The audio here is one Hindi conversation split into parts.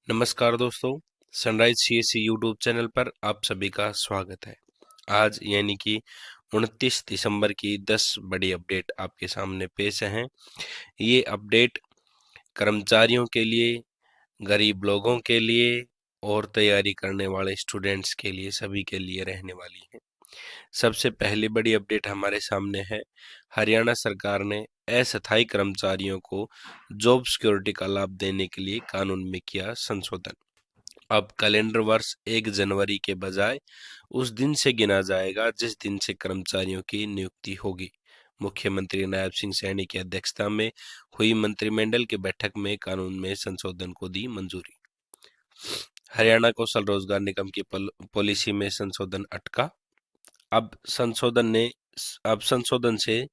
नमस्कार दोस्तों, सनराइज सीएससी यूट्यूब चैनल पर आप सभी का स्वागत है। आज यानी कि 29 दिसंबर की 10 बड़ी अपडेट आपके सामने पेश हैं। ये अपडेट कर्मचारियों के लिए, गरीब लोगों के लिए और तैयारी करने वाले स्टूडेंट्स के लिए, सभी के लिए रहने वाली है। सबसे पहली बड़ी अपडेट हमारे सामने है। हरियाणा सरकार ने अस्थायी कर्मचारियों को जॉब सिक्योरिटी का लाभ देने के लिए कानून में किया संशोधन। अब कैलेंडर वर्ष 1 जनवरी के बजाय उस दिन से गिना जाएगा जिस दिन से कर्मचारियों की नियुक्ति होगी। मुख्यमंत्री नायब सिंह सैनी की अध्यक्षता में हुई मंत्रिमंडल की बैठक में कानून में संशोधन को दी मंजूरी। हरियाणा कौशल रोजगार निगम की पॉलिसी में संशोधन अटका। अब संशोधन से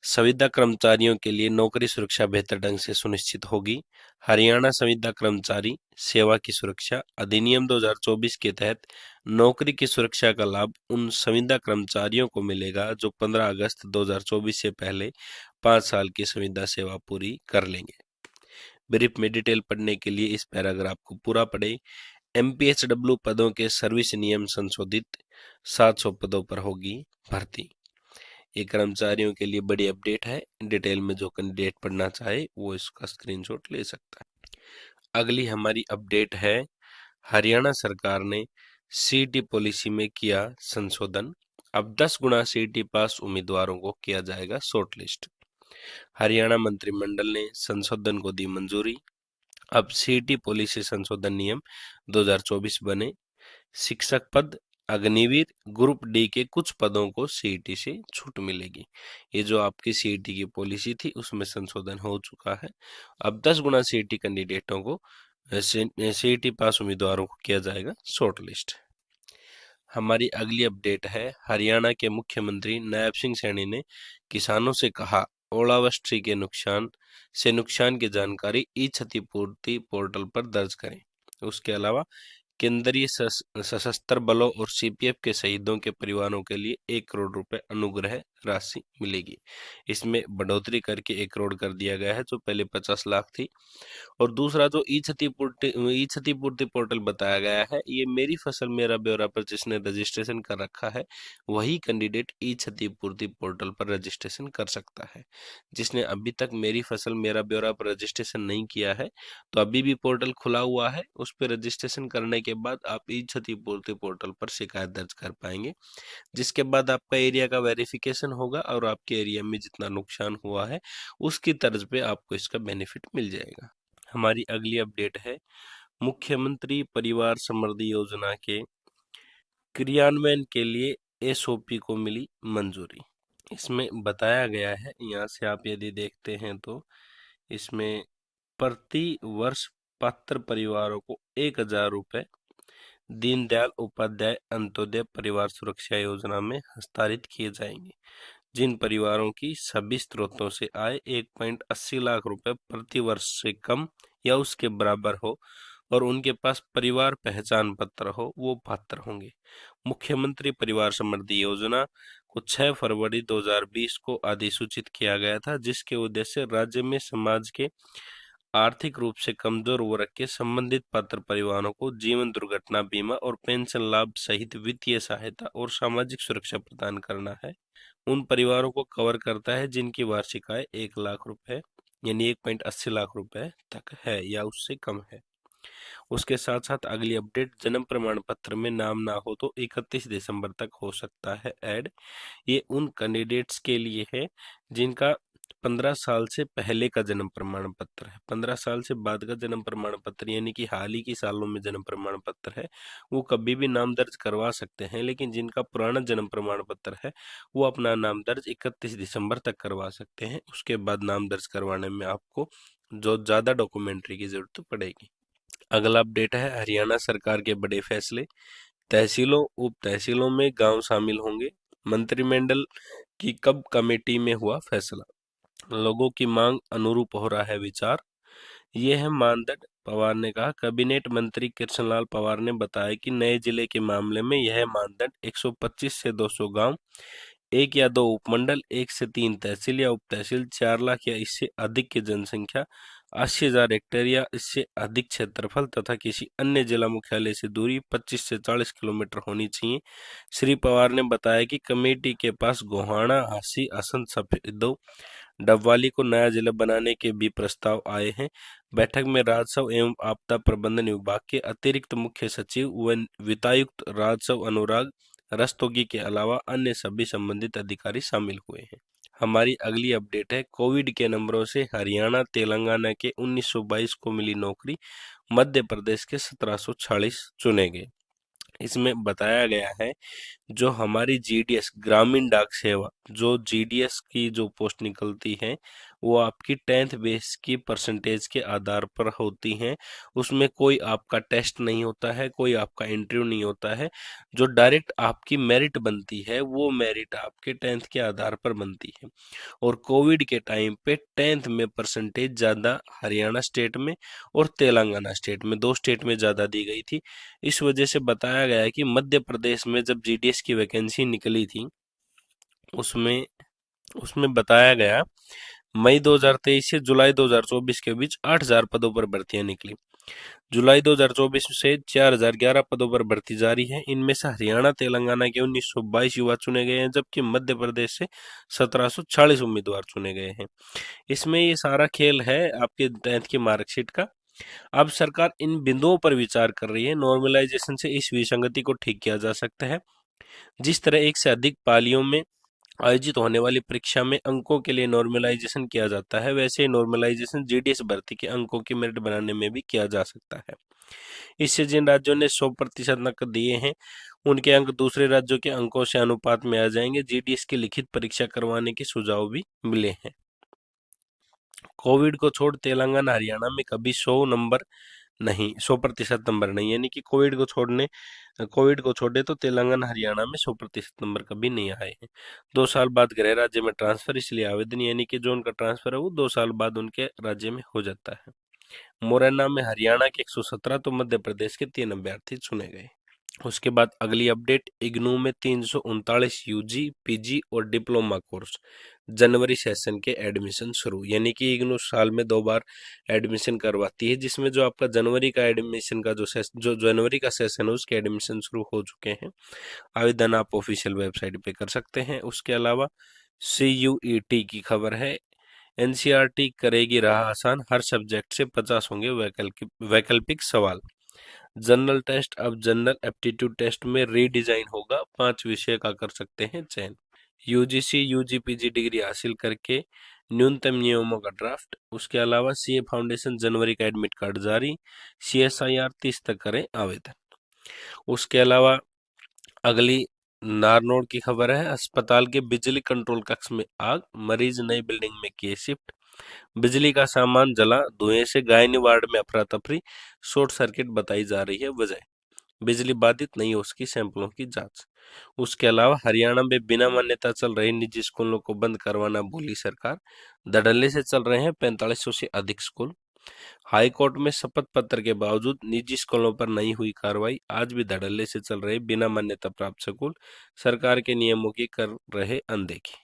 संविदा कर्मचारियों के लिए नौकरी सुरक्षा बेहतर ढंग से सुनिश्चित होगी। हरियाणा संविदा कर्मचारी सेवा की सुरक्षा अधिनियम 2024 के तहत नौकरी की सुरक्षा का लाभ उन संविदा कर्मचारियों को मिलेगा जो 15 अगस्त 2024 से पहले 5 साल की संविदा सेवा पूरी कर लेंगे। ब्रीफ में डिटेल पढ़ने के लिए इस पैराग्राफ को पूरा पढ़ें। MPHW पदों के सर्विस नियम संशोधित, 700 पदों पर होगी भर्ती। ये कर्मचारियों के लिए बड़ी अपडेट है। डिटेल में जो कैंडिडेट पढ़ना चाहे वो इसका स्क्रीनशॉट ले सकता है। अगली हमारी अपडेट है, हरियाणा सरकार ने सीईटी पॉलिसी में किया संशोधन। अब 10 गुना सीईटी पास उम्मीदवारों को किया जाएगा शॉर्टलिस्ट। हरियाणा मंत्रिमंडल ने संशोधन को दी मंजूरी। अब सीईटी पॉलिसी संशोधन नियम 2024 बने। शिक्षक पद, अग्निवीर, ग्रुप डी के कुछ पदों को सीईटी से छूट मिलेगी। ये जो आपकी सीईटी की पॉलिसी थी उसमें संशोधन हो चुका है। अब 10 गुना सीईटी कैंडिडेटों को, सीईटी पास उम्मीदवारों को किया जाएगा शॉर्टलिस्ट। हमारी अगली अपडेट है, हरियाणा के मुख्यमंत्री नायब सिंह सैनी ने किसानों से कहा ओलावृष्टि के नुकसान की जानकारी ई क्षतिपूर्ति पोर्टल पर दर्ज करें। उसके अलावा केंद्रीय सशस्त्र बलों और सीपीएफ के शहीदों के परिवारों के लिए 1 करोड़ रुपए अनुग्रह राशि मिलेगी। इसमें बढ़ोतरी करके 1 करोड़ कर दिया गया है, जो पहले 50 लाख थी। और दूसरा जो ई क्षतिपूर्ति पोर्टल बताया गया है, ये मेरी फसल मेरा ब्यौरा पर जिसने रजिस्ट्रेशन कर रखा है वही कैंडिडेट ई क्षतिपूर्ति पोर्टल पर रजिस्ट्रेशन कर सकता है। जिसने अभी तक मेरी फसल मेरा ब्यौरा पर रजिस्ट्रेशन नहीं किया है तो अभी भी पोर्टल खुला हुआ है, उस पर रजिस्ट्रेशन करने के बाद आप ई क्षतिपूर्ति पोर्टल पर शिकायत दर्ज कर पाएंगे, जिसके बाद आपका एरिया का वेरिफिकेशन होगा और आपके एरिया में जितना नुकसान हुआ है उसकी तर्ज पे आपको इसका बेनिफिट मिल जाएगा। हमारी अगली अपडेट है, मुख्यमंत्री परिवार समृद्धि योजना के क्रियान्वयन के लिए एसओपी को मिली मंजूरी। इसमें बताया गया है, यहाँ से आप यदि देखते हैं तो इसमें प्रति वर्ष पात्र परिवारों को 1000 रुपए दीनदयाल उपाध्याय अंत्योदय परिवार सुरक्षा योजना में हस्तांतरित किए जाएंगे। जिन परिवारों की सभी स्रोतों से आय 1.80 लाख रुपए प्रति वर्ष से कम या उसके बराबर हो और उनके पास परिवार पहचान पत्र हो, वो पात्र होंगे। मुख्यमंत्री परिवार समृद्धि योजना को 6 फरवरी 2020 को अधिसूचित किया गया था, जिसके उद्देश्य राज्य में समाज के आर्थिक रूप से कमजोर वर्ग के संबंधित पात्र परिवारों को जीवन दुर्घटना बीमा और पेंशन लाभ सहित वित्तीय सहायता और सामाजिक सुरक्षा प्रदान करना है। उन परिवारों को कवर करता है जिनकी वार्षिक आय 1 लाख रुपए यानी 1.80 लाख रुपए तक है या उससे कम है। उसके साथ साथ अगली अपडेट, जन्म प्रमाण पत्र में नाम ना हो तो 31 दिसंबर तक हो सकता है ऐड। ये उन कैंडिडेट्स के लिए है जिनका 15 साल से पहले का जन्म प्रमाण पत्र है। 15 साल से बाद का जन्म प्रमाण पत्र यानी कि हाल ही की सालों में जन्म प्रमाण पत्र है, वो कभी भी नाम दर्ज करवा सकते हैं, लेकिन जिनका पुराना जन्म प्रमाण पत्र है वो अपना नाम दर्ज 31 दिसंबर तक करवा सकते हैं। उसके बाद नाम दर्ज करवाने में आपको जो ज़्यादा डॉक्यूमेंट्री की जरूरत पड़ेगी। अगला अपडेट है, हरियाणा सरकार के बड़े फैसले, तहसीलों उप तहसीलों में गांव शामिल होंगे। मंत्रिमंडल की कब कमेटी में हुआ फैसला, लोगों की मांग अनुरूप हो रहा है विचार, ये है मानदंड। पवार ने कहा, कैबिनेट मंत्री कृष्णलाल पवार ने बताया कि नए जिले के मामले में यह मानदंड 125 से 200 गांव, 1 या 2 उपमंडल, 1 से 3 तहसील या उप तहसील, 4 लाख या इससे अधिक की जनसंख्या 80,000 हेक्टेयर या इससे अधिक क्षेत्रफल तथा किसी अन्य जिला मुख्यालय से दूरी 25 से 40 किलोमीटर होनी चाहिए। श्री पवार ने बताया कि कमेटी के पास गोहाना, हांसी, असंध, सफेदो, डबवाली को नया जिला बनाने के भी प्रस्ताव आए हैं। बैठक में राजस्व एवं आपदा प्रबंधन विभाग के अतिरिक्त मुख्य सचिव व वित्तायुक्त राजस्व अनुराग रस्तोगी के अलावा अन्य सभी संबंधित अधिकारी शामिल हुए हैं। हमारी अगली अपडेट है, कोविड के नंबरों से हरियाणा तेलंगाना के 1922 को मिली नौकरी, मध्य प्रदेश के 1746 चुने गए। इसमें बताया गया है जो हमारी जीडीएस ग्रामीण डाक सेवा, जो जीडीएस की जो पोस्ट निकलती है वो आपकी 10th बेस की परसेंटेज के आधार पर होती हैं। उसमें कोई आपका टेस्ट नहीं होता है, कोई आपका इंटरव्यू नहीं होता है। जो डायरेक्ट आपकी मेरिट बनती है वो मेरिट आपके 10th के आधार पर बनती है। और कोविड के टाइम पे 10th में परसेंटेज ज़्यादा हरियाणा स्टेट में और तेलंगाना स्टेट में, दो स्टेट में ज़्यादा दी गई थी। इस वजह से बताया गया है कि मध्य प्रदेश में जब जीडीएस की वैकेंसी निकली थी उसमें उसमें बताया गया मई 2023 से जुलाई 2024 के बीच 8,000 पदों पर भर्तियां निकली। जुलाई 2024 से 4,011 पदों पर भर्ती जारी है। इनमें से हरियाणा तेलंगाना के 1922 युवा चुने गए हैं, जबकि मध्य प्रदेश से 1740 उम्मीदवार चुने गए हैं। इसमें ये सारा खेल है आपके 10th की मार्कशीट का। अब सरकार इन बिंदुओं पर विचार कर रही है। नॉर्मलाइजेशन से इस विसंगति को ठीक किया जा सकता है। जिस तरह एक से अधिक पालियों में आयोजित होने वाली परीक्षा में अंकों के लिए नॉर्मलाइजेशन किया जाता है, वैसे नॉर्मलाइजेशन जीडीएस भर्ती के अंकों की मेरिट बनाने में भी किया जा सकता है। इससे जिन राज्यों ने 100% अंक दिए हैं उनके अंक दूसरे राज्यों के अंकों से अनुपात में आ जाएंगे। जीडीएस की लिखित परीक्षा करवाने के सुझाव भी मिले हैं। कोविड को छोड़ तेलंगाना हरियाणा में कभी 100% नंबर नहीं, यानी कि कोविड को छोड़े तो तेलंगाना हरियाणा में 100% नंबर कभी नहीं आए हैं। 2 साल बाद गृह राज्य में ट्रांसफर, इसलिए आवेदन यानी कि जो उनका ट्रांसफर है वो 2 साल बाद उनके राज्य में हो जाता है। मुरैना में हरियाणा के 117 तो मध्य प्रदेश के 3 अभ्यर्थी चुने गए। उसके बाद अगली अपडेट, इग्नू में 339 यूजी, पीजी और डिप्लोमा कोर्स जनवरी सेशन के एडमिशन शुरू, यानी कि इग्नू साल में 2 बार एडमिशन करवाती है, जिसमें जो आपका जनवरी का एडमिशन का जो जनवरी का सेशन है उसके एडमिशन शुरू हो चुके हैं। आवेदन आप ऑफिशियल वेबसाइट पे कर सकते हैं। उसके अलावा CUET की खबर है, एनसीईआरटी करेगी राह आसान, हर सब्जेक्ट से 50 होंगे वैकल्पिक सवाल। जनरल टेस्ट अब जनरल एप्टीट्यूड टेस्ट में रीडिजाइन होगा, 5 विषय का कर सकते हैं चयन। यूजीसी यूजीपीजी डिग्री हासिल करके न्यूनतम नियमों का ड्राफ्ट। उसके अलावा सीए फाउंडेशन जनवरी का एडमिट कार्ड जारी, CSIR 30 तक करें आवेदन। उसके अलावा अगली नारनौल की खबर है, अस्पताल के बिजली कंट्रोल कक्ष में आग, मरीज नई बिल्डिंग में किए शिफ्ट, बिजली का सामान जला, धुएं से गायनी वार्ड में अफरा तफरी, शॉर्ट सर्किट बताई जा रही है वजह, बिजली बाधित नहीं हो सकी सैंपलों की जांच। उसके अलावा हरियाणा में बिना मान्यता चल रहे निजी स्कूलों को बंद करवाना भूली सरकार, धड़ल्ले से चल रहे हैं 4500 से अधिक स्कूल। हाईकोर्ट में शपथ पत्र के बावजूद निजी स्कूलों पर नहीं हुई कार्रवाई, आज भी धड़ल्ले से चल रहे बिना मान्यता प्राप्त स्कूल सरकार के नियमों की कर रहे अनदेखी।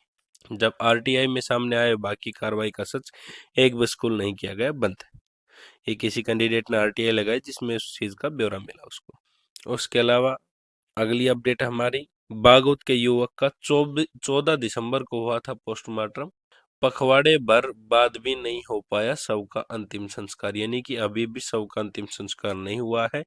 जब आरटीआई में सामने आए बाकी कार्रवाई का सच, एक भी स्कूल नहीं किया गया बंद। ये किसी कैंडिडेट ने आरटीआई लगाई जिसमें उस चीज का ब्यौरा मिला उसको। उसके अलावा अगली अपडेट हमारी, बागोद के युवक का 14 दिसंबर को हुआ था पोस्टमार्टम, पखवाड़े भर बाद भी नहीं हो पाया शव का अंतिम संस्कार, यानी कि अभी भी शव का अंतिम संस्कार नहीं हुआ है।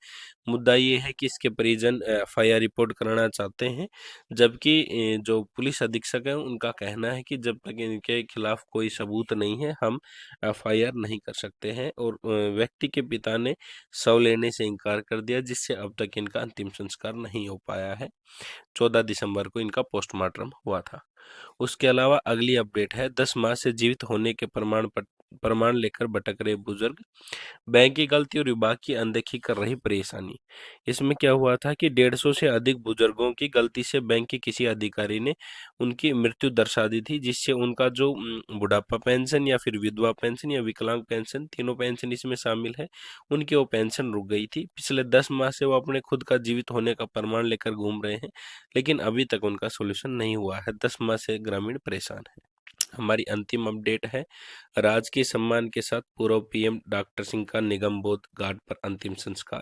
मुद्दा ये है कि इसके परिजन FIR रिपोर्ट कराना चाहते हैं, जबकि जो पुलिस अधीक्षक हैं उनका कहना है कि जब तक इनके खिलाफ कोई सबूत नहीं है हम FIR नहीं कर सकते हैं। और व्यक्ति के पिता ने शव लेने से इनकार कर दिया, जिससे अब तक इनका अंतिम संस्कार नहीं हो पाया है। 14 दिसंबर को इनका पोस्टमार्टम हुआ था। उसके अलावा अगली अपडेट है, 10 माह से जीवित होने के प्रमाण लेकर भटक रहे बुजुर्ग, बैंक की गलती और विभाग की अनदेखी कर रही परेशानी। इसमें क्या हुआ था कि 150 से अधिक बुजुर्गों की गलती से बैंक के किसी अधिकारी ने उनकी मृत्यु दर्शा दी थी, जिससे उनका जो बुढ़ापा पेंशन या फिर विधवा पेंशन या विकलांग पेंशन, तीनों पेंशन इसमें शामिल है, उनकी वो पेंशन रुक गई थी। पिछले 10 माह से वो अपने खुद का जीवित होने का प्रमाण लेकर घूम रहे हैं, लेकिन अभी तक उनका सोल्यूशन नहीं हुआ है। 10 माह से ग्रामीण परेशान है। हमारी अंतिम अपडेट है, राजकीय सम्मान के साथ पूर्व पीएम डॉक्टर सिंह का निगम बोध घाट पर अंतिम संस्कार।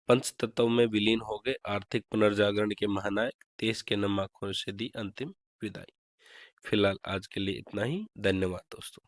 पंचतत्व में विलीन हो गए आर्थिक पुनर्जागरण के महानायक, देश के नम आंखों से दी अंतिम विदाई। फिलहाल आज के लिए इतना ही। धन्यवाद दोस्तों।